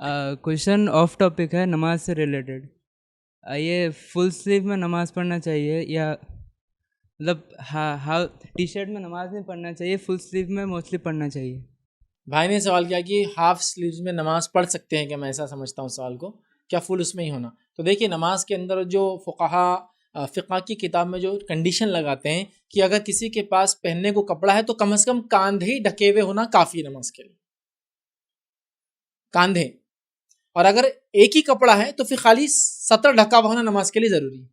Question of topic है नमाज से रिलेटेड। ये फुल स्लीव में नमाज पढ़ना चाहिए या मतलब हाउ टी शर्ट में नमाज नहीं पढ़ना चाहिए, फुल स्लीव में मोस्टली पढ़ना चाहिए। भाई ने सवाल किया कि हाफ स्लीव्स में नमाज पढ़ सकते हैं क्या। मैं ऐसा समझता हूँ सवाल को, क्या फुल उसमें ही होना। तो देखिए, नमाज के अंदर जो फ़ुक़हा फ़िक़्ह की किताब में जो कंडीशन लगाते हैं कि अगर किसी के पास पहनने को कपड़ा है तो कम से कम कांधे ही ढके हुए होना काफ़ी है नमाज के लिए, कांधे। और अगर एक ही कपड़ा है तो फिर खाली सतर ढका हुआ होना नमाज के लिए ज़रूरी है।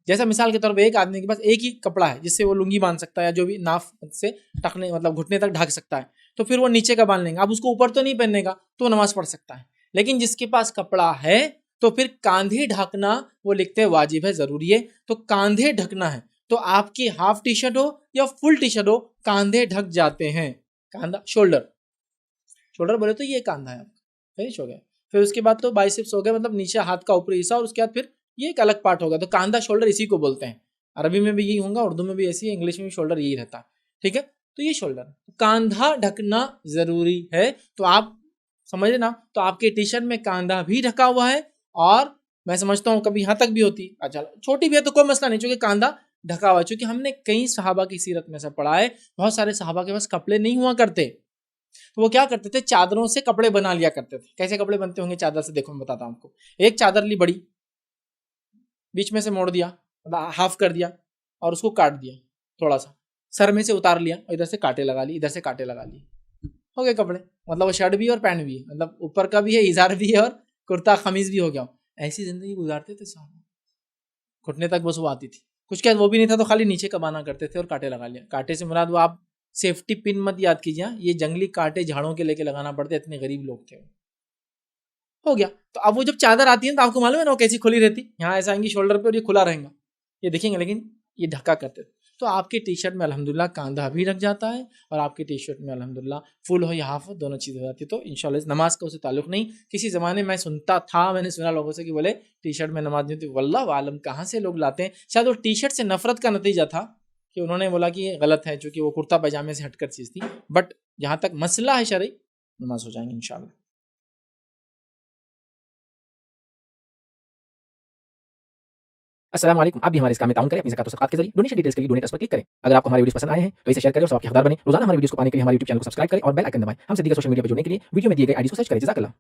जैसा मिसाल के तौर पे एक आदमी के पास एक ही कपड़ा है जिससे वो लुंगी बांध सकता है या जो भी नाफ से टकने मतलब घुटने तक ढक सकता है, तो फिर वो नीचे का बांध लेंगे। अब उसको ऊपर तो नहीं पहनने का तो वो नमाज पढ़ सकता है। लेकिन जिसके पास कपड़ा है तो फिर कांधे ढकना वो लिखते हैं वाजिब है, जरूरी है। तो कांधे ढकना है तो आपकी हाफ टी शर्ट हो या फुल टी शर्ट हो, कांधे ढक जाते हैं। कांधा शोल्डर, शोल्डर बोले तो ये कांधा है आपका, फिनिश हो गया। फिर उसके बाद तो बाइसेप्स हो गया, मतलब नीचे हाथ का ऊपरी हिस्सा, और उसके बाद फिर ये एक अलग पार्ट होगा। तो कांधा शोल्डर इसी को बोलते हैं। अरबी में भी यही होगा, उर्दू में भी ऐसी है, इंग्लिश में भी शोल्डर यही रहता है। ठीक है, तो ये शोल्डर, कांधा ढकना जरूरी है। तो आप समझ ना, तो आपके टी शर्ट में कांधा भी ढका हुआ है, और मैं समझता हूँ कभी यहाँ तक भी होती, अच्छा छोटी भी है तो कोई मसला नहीं, चूंकि कांधा ढका हुआ है। चूंकि हमने कई सहाबा की सीरत में से पढ़ा है, बहुत सारे सहाबा के पास कपड़े नहीं हुआ करते, तो वो क्या करते थे, चादरों से कपड़े बना लिया करते थे। कैसे कपड़े बनते होंगे चादर से, देखो मैं बताता हूँ आपको। एक चादर ली बड़ी, बीच में से मोड़ दिया, मतलब हाफ कर दिया, और उसको काट दिया थोड़ा सा, सर में से उतार लिया, और इधर से कांटे लगा लिए, इधर से कांटे लगा लिए, हो गए कपड़े। मतलब वो शर्ट भी है और पैंट भी है, मतलब ऊपर का भी है, इजार भी है, और कुर्ता खमीज भी हो गया। ऐसी जिंदगी गुजारते थे साहब, घुटने तक बस वो आती थी। कुछ क्या वो भी नहीं था तो खाली नीचे कबाना करते थे और कांटे लगा लिया। कांटे से मुराद वो आप सेफ्टी पिन मत याद कीजिए, ये जंगली कांटे झाड़ों के लेके लगाना पड़ते, इतने गरीब लोग थे। हो गया। तो अब वो जब चादर आती है तो आपको मालूम है ना वो कैसी खुली रहती, यहाँ ऐसा आएंगी शोल्डर पे और ये खुला रहेगा, ये देखेंगे, लेकिन ये ढका करते थे। तो आपकी टी शर्ट में अल्हम्दुलिल्लाह कांधा भी रख जाता है, और आपकी टी शर्ट में अल्हम्दुलिल्लाह फुल हो या हाफ हो, दोनों चीज़ हो जाती है। तो इंशाल्लाह नमाज का उससे ताल्लुक नहीं। किसी ज़माने में सुनता था, मैंने सुना लोगों से कि बोले टी शर्ट में नमाज नहीं होती। वल्लाह आलम कहाँ से लोग लाते हैं, शायद वो टी शर्ट से नफरत का नतीजा था कि उन्होंने बोला कि ये गलत है, चूँकि वो कुर्ता पैजामे से हटकर चीज़ थी। बट जहाँ तक मसला है शरई, नमाज हो जाएंगे इंशाल्लाह। अस्सलाम वालेकुम। आप भी हमारे इस काम में ताउन करें अपनी ज़कात और सदक़ात के ज़रिए। डोनेशन डिटेल्स के लिए डोनेट पर क्लिक करें। अगर आपको हमारे वीडियोस पसंद आए हैं तो इसे शेयर करें और सबके हकदार बनें। रोजाना हमारे वीडियोस को पाने के लिए हमारे यूट्यूब चैनल को सब्सक्राइब करें और बेल आइकन दबाएं। हमसे दीगर सोशल मीडिया पर जुड़ने के लिए वीडियो में दिए गए आईडी को सर्च करें। जज़ाकल्लाह।